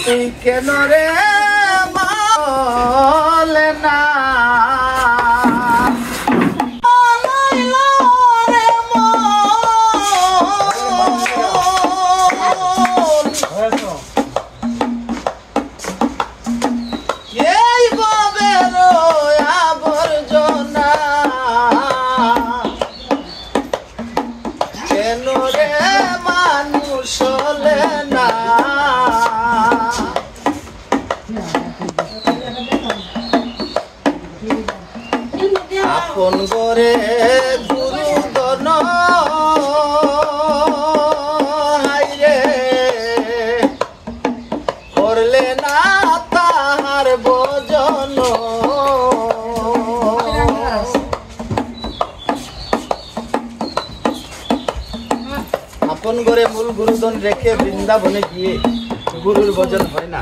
তুই কেন রে বলে না আপন করে গুরুদন হাইরে করলে না তাহার ভজন আপন করে মূল গুরুদন রেখে বৃন্দাবনে গিয়ে গুরুর ভজন হয় না।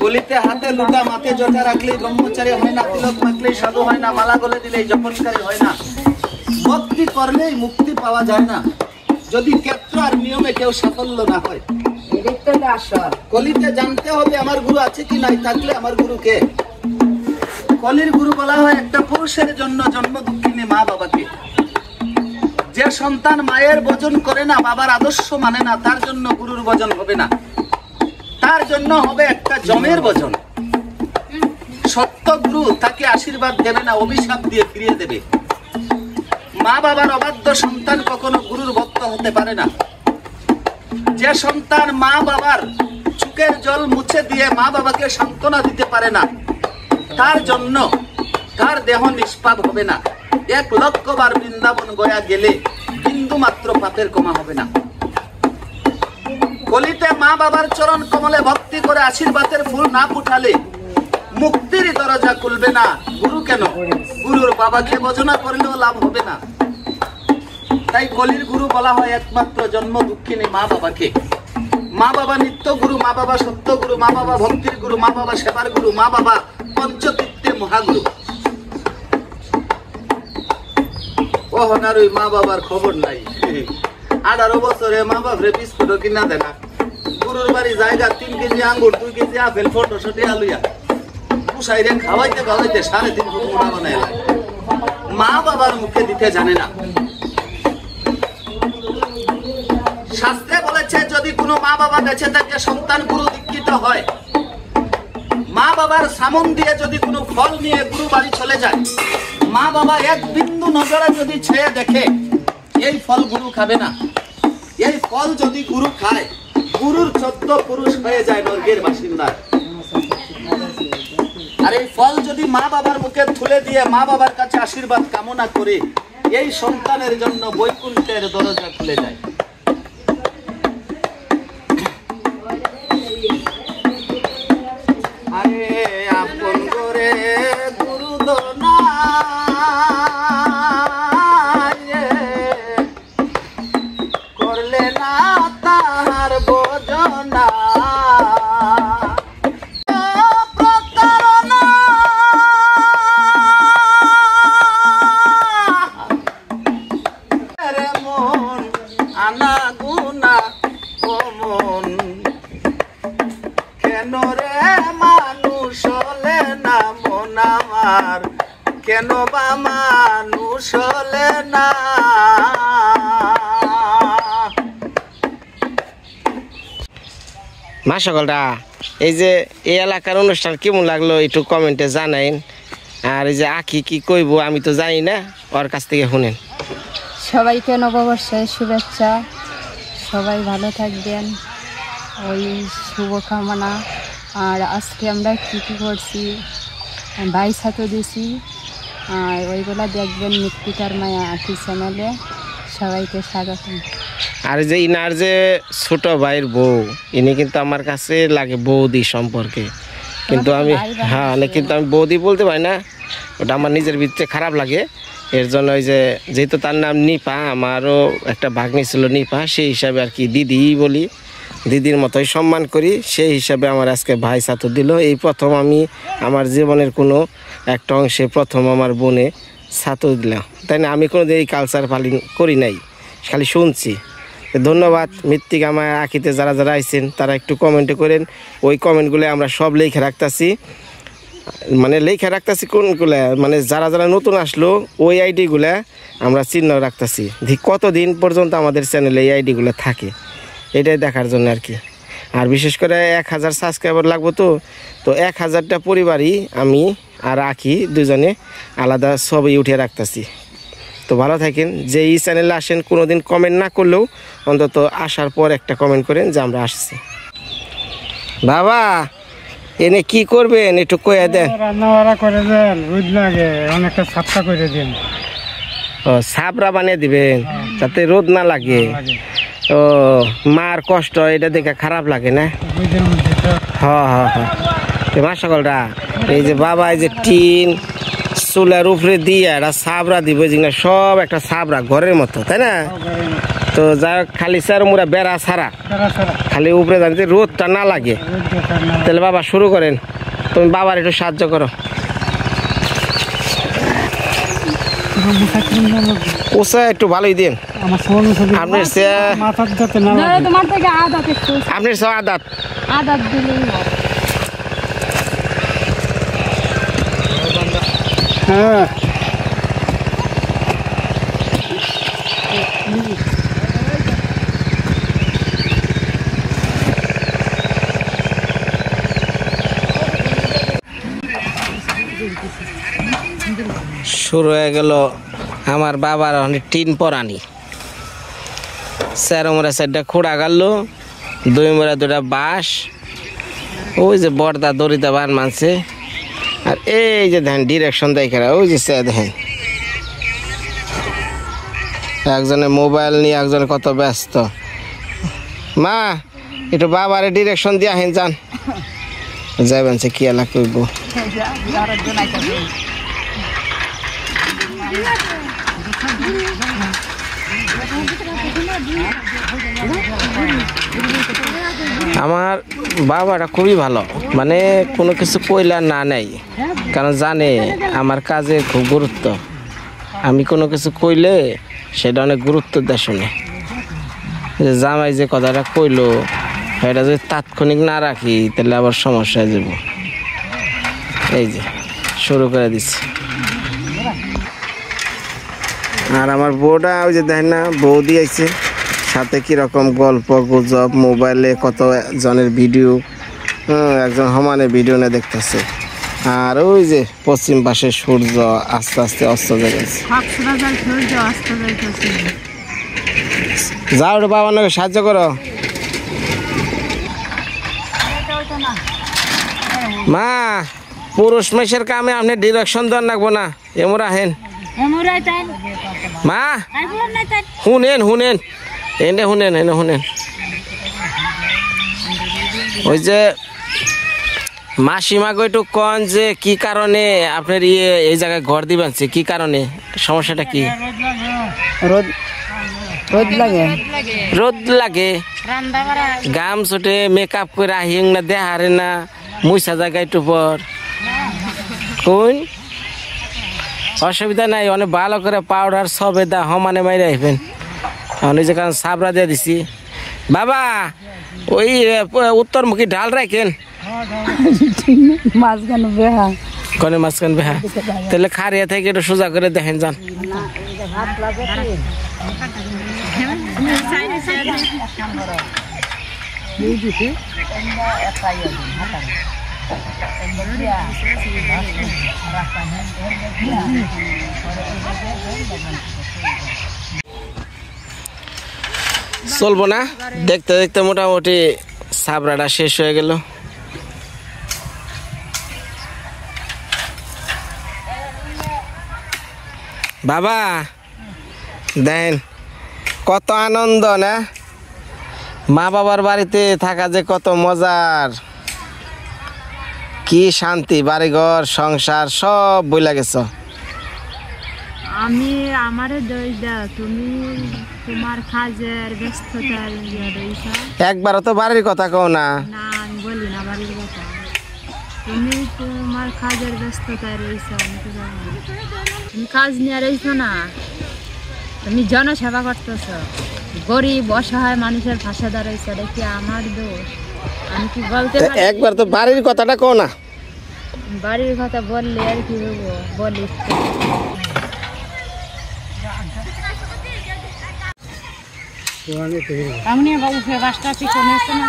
গলিতে হাতে লুটা মাথে জটা রাখলে ব্রহ্মচারী হয় না, তিলক মাখলেই সাধু হয় না, মালা গলে দিলেই জপনকারী হয় না, ভক্তি করলেই মুক্তি পাওয়া যায় না যদি ক্ষেত্র আর নিয়মে কেউ সাফল্য না হয়। কলিতে জানতে হবে আমার গুরু আছে কি নাই, থাকলে আমার গুরু কে। কলির গুরু বলা হয় একটা পুরুষের জন্য জন্ম দুঃখিনী মা বাবাকে। যে সন্তান মায়ের ভজন করে না, বাবার আদর্শ মানে না, তার জন্য গুরুর ভজন হবে না, তার জন্য হবে একটা জমের ভজন। সত্য গুরু তাকে আশীর্বাদ দেবে না, অভিশাপ দিয়ে ফিরিয়ে দেবে। মা বাবার অবাধ্য সন্তান কখনো গুরুর ভক্ত হতে পারে না। যে সন্তান মা বাবার চোখের জল মুছে দিয়ে মা বাবাকে সান্ত্বনা দিতে পারে না, তার জন্য তার দেহ নিষ্পাপ হবে না। 1,00,000 বার বৃন্দাবন গয়া গেলে বিন্দু মাত্র পাপের কমা হবে না। কলিতে মা বাবার চরণ কমলে ভক্তি করে আশীর্বাদের ফুল না ফুটালে মুক্তির দরজা খুলবে না। গুরু কেন, গুরুর বাবাকে ভজনা করলেও লাভ হবে না। তাই কলির গুরু বলা হয় একমাত্র জন্ম দুঃখিনী মা বাবাকে। মা বাবা নিত্য গুরু, মা বাবা সত্য গুরু, মা বাবা ভক্তির গুরু, মা বাবা সেবার গুরু, মা বাবা পঞ্চতীর্থের মহাগুরু। ওহনার ওই মা বাবার খবর নাই। 18 বছরে মা বাপরে বিস্কুটও কিনা দেয় না। গুরুর বাড়ি জায়গা 3 কেজি আঙ্গুর, 2 কেজি আপেল, ফটোশটি আলুয়া পুষাইরে খাওয়াইতে খাওয়াইতে 3.5 ফুট মোড়া বানায়। মা বাবার মুখে দিতে জানে না। শাস্ত্রে বলেছে যদি কোনো মা বাবা বেঁচে থাকে সন্তান গুরু দীক্ষিত হয়, মা বাবার সামন দিয়ে যদি কোনো ফল নিয়ে গুরু বাড়ি চলে যায়, মা বাবা এক বিন্দু নজরে যদি ছেয়ে দেখে এই ফল গুরু খাবে না। এই ফল যদি গুরু খায়, গুরুর 14 পুরুষ হয়ে যায় নরকের বাসিন্দা। আর এই ফল যদি মা বাবার মুখে তুলে দিয়ে মা বাবার কাছে আশীর্বাদ কামনা করে, এই সন্তানের জন্য বৈকুণ্ঠের দরজা খুলে যায়। আরে আপন করে গুরুদন করলে না তাহার ভজনা প্রতারণা। রে মন আনা গুনা ও মন কেন রে মানুষ হলে না মন আমার, কেন বা মানুষ হলে না। মা সকলরা এই যে এই এলাকার অনুষ্ঠান কেমন লাগলো একটু কমেন্টে জানাইন। আর এই যে আখি কি কইব আমি তো জানি না, ওর কাছ থেকে শুনেন। সবাইকে নববর্ষের শুভেচ্ছা, সবাই ভালো থাকবেন, ওই শুভকামনা। আর আজকে আমরা কী কী করছি, ভাই সাথে দিছি, আর ওইগুলা দেখবেন মৃত্তিকার মায়া আখি চ্যানেলে। সবাইকে স্বাগত। আর যে ইনার যে ছোট ভাইয়ের বউ, ইনি কিন্তু আমার কাছে লাগে বৌদি সম্পর্কে, কিন্তু আমি হ্যাঁ কিন্তু আমি বৌদি বলতে পারি না, ওটা আমার নিজের ভিতরে খারাপ লাগে। এর জন্য ওই যে যেহেতু তার নাম নিপা, আমারও একটা ভাগ্নি ছিল নিপা, সেই হিসাবে আর কি দিদি বলি। দিদির মতোই সম্মান করি, সেই হিসাবে আমার আজকে ভাই ছাতু দিল। এই প্রথম আমি আমার জীবনের কোনো একটা অংশে প্রথম আমার বোনে ছাতু দিলাম, তাই না? আমি কোনোদিন এই কালচার পালন করি নাই, খালি শুনছি। ধন্যবাদ মৃত্তিকা আমার আঁকিতে যারা যারা আইছেন তারা একটু কমেন্টে করেন। ওই কমেন্টগুলো আমরা সব লেখা রাখতেছি, মানে লেখা রাখতেছি কোনগুলা, মানে যারা যারা নতুন আসলো ওই আইডিগুলা আমরা চিহ্ন রাখতেছি, কতদিন পর্যন্ত আমাদের চ্যানেলে এই আইডিগুলো থাকে এটাই দেখার জন্য আর কি। আর বিশেষ করে 1000 সাবস্ক্রাইবার লাগবো, তো 1000টা পরিবারই আমি আর আঁকি দুজনে আলাদা ছবি উঠিয়ে রাখতেছি। তো ভালো থাকেন, যে এই চ্যানেলে আসেন কোনোদিন কমেন্ট না করলেও অন্তত আসার পর একটা কমেন্ট করেন যে আমরা আসছি। বাবা এনে কি করবেন একটু কয়ে দেন। রান্না করে দেন, রোদ লাগে, অনেকটা সাপটা করে দেন। ও সাবরা বানিয়ে দিবেন যাতে রোদ না লাগে। ও মার কষ্ট এটা দেখে খারাপ লাগে না? হ্যাঁ হ্যাঁ হ্যাঁ। মাসাকলরা এই যে বাবা এই যে টিন চুলার উপরে দিয়ে একটা সাবরা দিব, যে সব একটা সাবরা ঘরের মতো, তাই না? তো যা খালি স্যার মোরা বেড়া ছাড়া খালি উপরে জানিতে রোদটা না লাগে। তাহলে বাবা শুরু করেন, তুমি বাবার একটু সাহায্য করো। ওসা একটু ভালোই দিন, আপনার আদাত আদাত দিলেই হ্যাঁ। শুরু হয়ে গেল আমার বাবার অনেক টিন পরানি। চার মোড়া চারটা খোড়া গাড়ল, 2 মোড়া 2টা বাঁশ, ওই যে বর্দা দড়িতে বান মানছে। আর এই যে দেখেন ডিরেকশন দেখে ওই যে দেখেন একজনে মোবাইল নিয়ে একজনে কত ব্যস্ত। মা একটু বাবারে ডিরেকশন দিয়া হেন যান, যাবেন সে কি এলাকা কইব। আমার বাবাটা খুবই ভালো, মানে কোনো কিছু কইলা না নেই, কারণ জানে আমার কাজে খুব গুরুত্ব। আমি কোনো কিছু কইলে সেটা অনেক গুরুত্ব দেয় শুনে। যে জামাই যে কথাটা কইলো এটা যদি তাৎক্ষণিক না রাখি তাহলে আবার সমস্যা হয়ে যাব। এই যে শুরু করে দিচ্ছি। আর আমার বউটা ওই যে দেখেন না, বৌদি আইছে সাথে কিরকম গল্প গুজব, মোবাইলে কত জনের ভিডিও, একজন সমানে ভিডিও না দেখতেছে। আর ওই যে পশ্চিম পাশে সূর্য আস্তে আস্তে অস্ত যাচ্ছে। যাও রে বাবা, নাকি সাহায্য করো। মা পুরুষ মেশের কামে আপনি ডিরেকশন দেন রাখবো না, এমরা হেন মা শুনেন শুনেন এনে শুনেন এনে শুনেন। ওই যে মাসিমা একটু কন যে কি কারণে আপনার এই জায়গায় ঘর দিবেন, কি কারণে, সমস্যাটা কি? রোদ লাগে, রোদ লাগে, গাম ছোটে মেকআপ করে আহিং না দেহারে না মুইসা জায়গায় একটু পর কোন অসুবিধা নাই, অনেক ভালো করে পাউডার সবেদা সমানে মাইরে আসবেন। অনেক যে কারণ সাবরা দিয়ে দিছি। বাবা ওই উত্তরমুখী ঢাল রাখেন, মাঝখান বেহা কনে মাঝখান বেহা, তাহলে খারিয়া থেকে একটু সোজা করে দেখেন যান। চলবো না, দেখতে দেখতে মোটামুটি সাবরাটা শেষ হয়ে গেল। বাবা দেন কত আনন্দ না, মা বাবার বাড়িতে থাকা যে কত মজার, কি শান্তি, বাড়িঘর সংসার সব বইলা গেছ। আমি আমারে দোষ দাও, তুমি তোমার কাজের ব্যস্ততার রয়েছ। একবারও তো বাড়ির কথা কও না। না আমি বলি না বাড়ির কথা, তুমি তোমার কাজের ব্যস্ততায় রয়েছ। আমি তো জানি না। তুমি কাজ নিয়ে রয়েছ না, তুমি জনসেবা করতেছ, গরিব অসহায় মানুষের পাশে দাঁড়াইছ, এটা কি আমার দোষ? আমি কি বলতে তো পারি? একবার তো বাড়ির কথাটা কও না। বাড়ির কথা বললে আর কি হবো, বলি আমি বাবু বাসটা পিছনে আসছে না।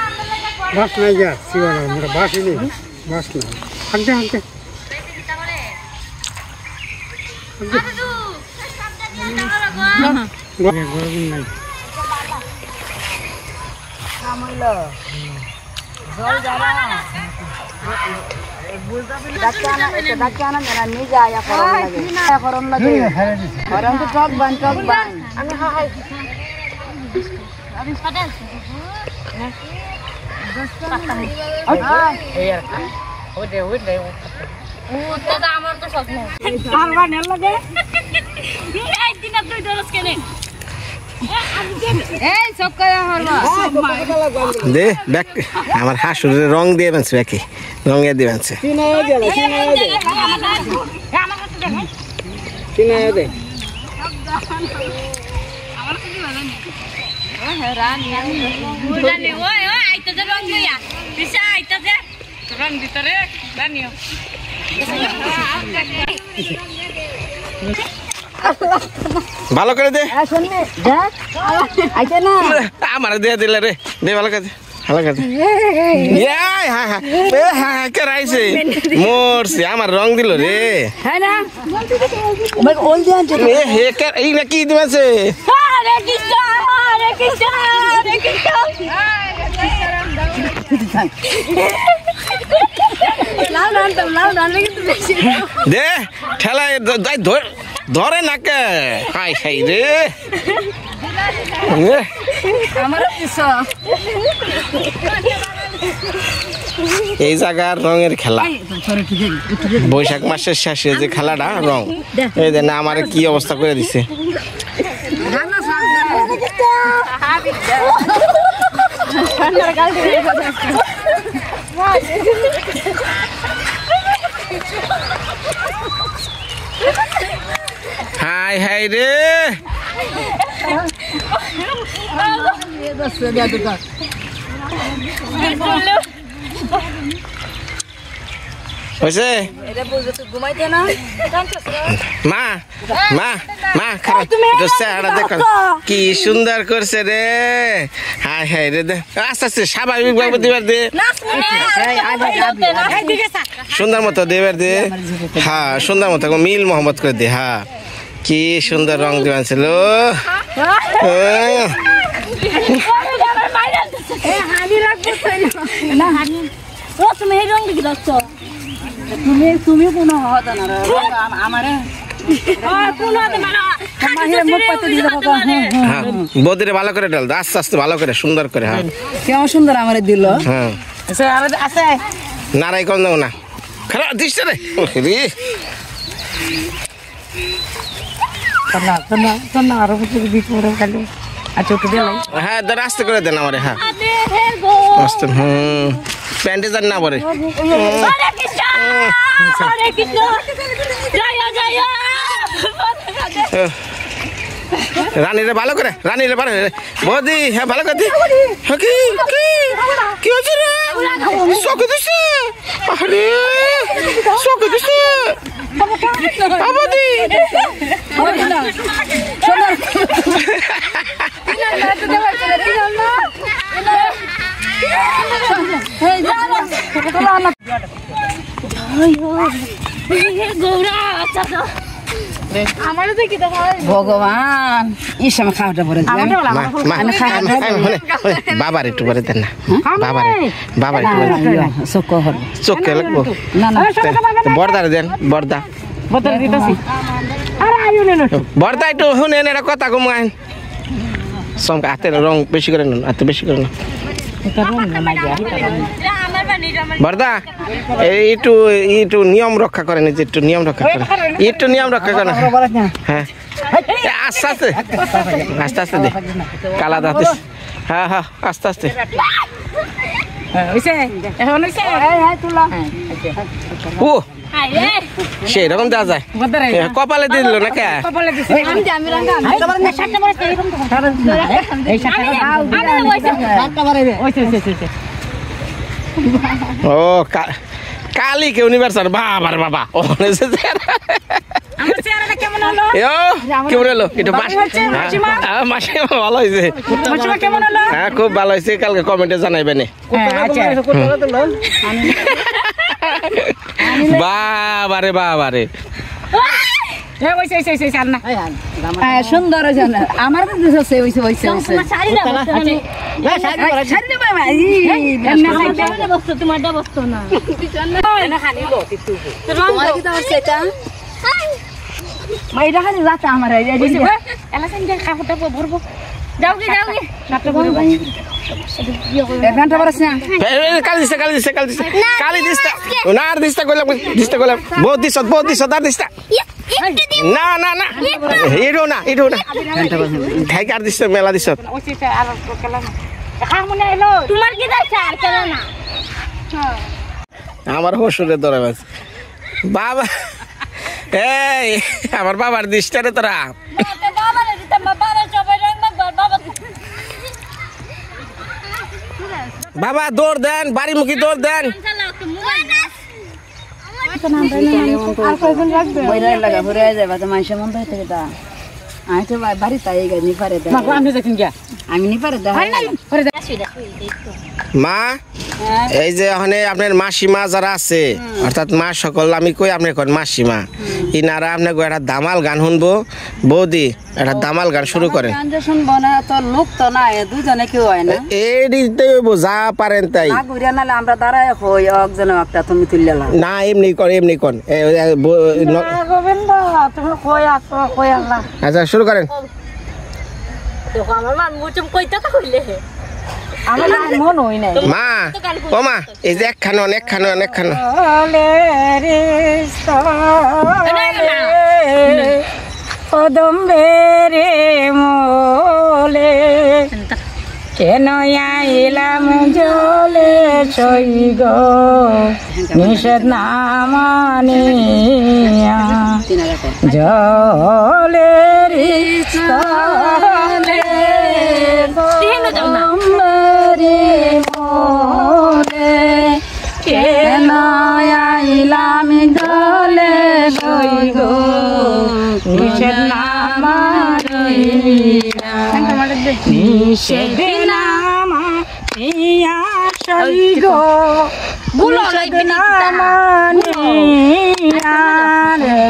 বাস নাই যা শিবার আমরা বাসই নেই, বাস নাই হাঁটতে হাঁটতে নাই। দে ব্যাক আমার হাসুরের রং দিয়ে বানছে, ব্যাকে রঙে দিয়ে বানছে। ভালো করে দে, আমার দিয়ে দিলে রে, দে ভালো করে দে, ভালো করে দে। কেরাইছে মরছে, আমার রং দিল রে। এই না কি দিয়েছে? দে ঠেলায় ধরে না কে, খাই খাই রে। এই জায়গার রঙের খেলা, বৈশাখ মাসের শেষে যে খেলাটা রং, এই যে না আমার কি অবস্থা করে দিছে। হাই হাই রে, হয়েছে মা মা মা খারাপ চেহারা দেখো কি সুন্দর করছে রে। হাই হাই রে, দে আস্তে আস্তে স্বাভাবিক ভাবে দিবার দে, সুন্দর মতো দেবার দে। হ্যাঁ সুন্দর মতো মিল মোহাম্মদ করে দে। হ্যাঁ কি সুন্দর রং দিবান ছিল। বদিরে ভালো করে ডাল, আস্তে আস্তে ভালো করে সুন্দর করে। হ্যাঁ কেমন সুন্দর আমার দিল। হ্যাঁ নারাই কম দেবো না, খারাপ দিস রে। হ্যাঁ দাঁড়া আস্তে করে দেন আমারে। হ্যাঁ আস্তে, প্যান্টে যান না পরে। রানীরে ভালো করে, রানীরে ভালো করে বৌদি। হ্যাঁ ভালো করে দি। কি হচ্ছে রে? চোখে দিছে, আরে চোখে দিছে বৌদি। ভগবান এই সময় খাওয়াটা পরে বাবার একটু পরে দেন না, বাবার একটু চোখে লাগবো। বর্দার দেন, বর্দা বর্দা একটু শুনেন এটা কথা কমায়। চমকা হাতের রং বেশি করে নেন, হাতে বেশি করে না। বর্দা একটু একটু নিয়ম রক্ষা করেন, এই যে একটু নিয়ম রক্ষা করেন, একটু নিয়ম রক্ষা করেন। হ্যাঁ আস্তে আস্তে আস্তে আস্তে দে কালা দাঁত। হ্যাঁ হ্যাঁ আস্তে আস্তে। ও সেই রকম দেওয়া যায়, কপালে দিল না কে? ও কালি কেউ নিবার স্যার বাবার বাবা কেমন হলো? একটু মাসিমা ভালো হয়েছে, হ্যাঁ খুব ভালো হয়েছে, কালকে কমেন্টে জানাইবেন। বাবারে বাবারে সুন্দর আমার আমার বহুত দিস আর দিস না না না এটো না এটো না খাইকে আর দিস মেলা দিস। আমার হসুরের দরা বাস বাবা, এই আমার বাবার দিসটারে তোরা। বাবা দৌড় দেন, বাড়িমুখী দৌড় দেন। মা এই যে ওখানে আপনার মাসিমা যারা আছে, অর্থাৎ মা সকল আমি কই আপনি কন মাসিমা, ইনারা আপনি একটা দামাল গান শুনবো। বৌদি একটা দামাল গান শুরু করেন। শুনবো না তো লোক তো না, দুজনে কেউ হয় না, এই যা পারেন তাই। আমরা দাঁড়ায় হই একজনে একটা তুমি তুললে না, এমনি কর এমনি কর। আচ্ছা শুরু করেন। মা ও মা এই যে একখানো অনেকখানো অনেকখানো কদম্বেরে মোলে কেন আইলাম জলে সই গো নিষেধ না মানিয়া জলের স্থলে কদম্বেরে মোলে কেন আইলাম জলে সই গো নিষেধ না মানিয়া নিষেধ না মানিয়া সই গো নিষেধ না মানিয়া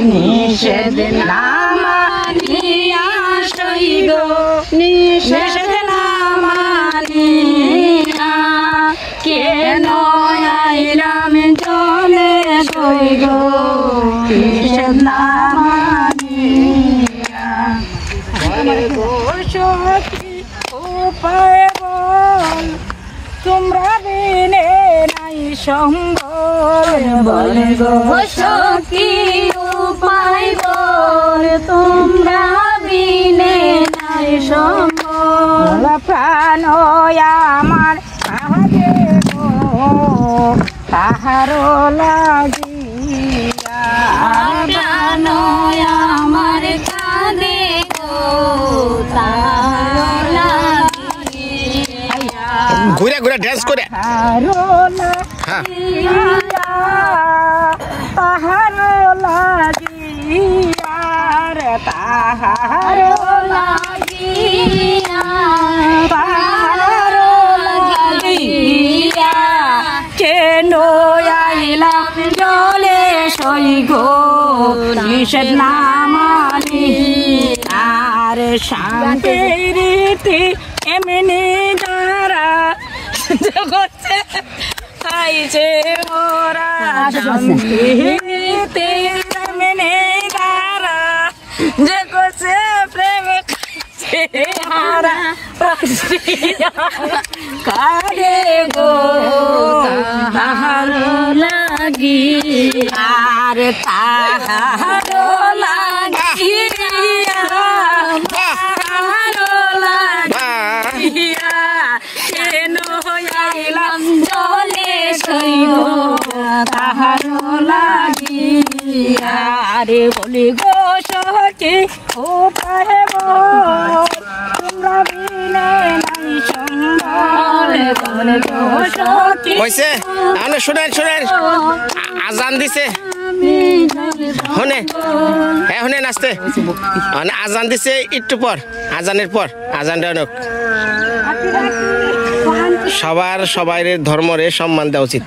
নিষেধ না মানিয়া সই গো নিষেধ না মানিয়া কেন আইলাম জলে সই গো নিষেধ না মানিয়া উপায় বল তোমরা বিনে নাই সম্বল, বলে গো সখী উপায় বল তোমরা বিনে নাই সম্বল। প্রাণ আমার কাঁদে গো তাহার লাগিয়া, প্রাণ আমার কাঁদে গো তাহার লাগিয়া, ঘুরে ঘুরে ড্যান্স করে তাহার লাগিয়া রে তাহার লাগিয়া, তাহার লাগিয়া কেন আইলাম জলে সই গো নিষেধ না মানিয়া শান্তির রীতি এমনি দ্বারা জগতে খাইছে মোরা, শান্তির রীতি এমনি দ্বারা জগতে প্রেম খাইছে হারা কারে গো তাহারো লাগিয়া রে তাহারো লাগিয়া তাহারো লাগিয়া কেন আইলাম জলে সইব তাহারো লাগিয়া রে বলি গো সখী ও পাহেব তোমরা বিনে নাই সম্বল বলে গো সখী কইছে তাহলে শুনেন শুনেন আজান দিছে শুনে হ্যাঁ শুনেন আসতে আজান দিছে একটু পর আজানের পর আজানটা অনেক সবার সবাই ধর্মরে সম্মান দেওয়া উচিত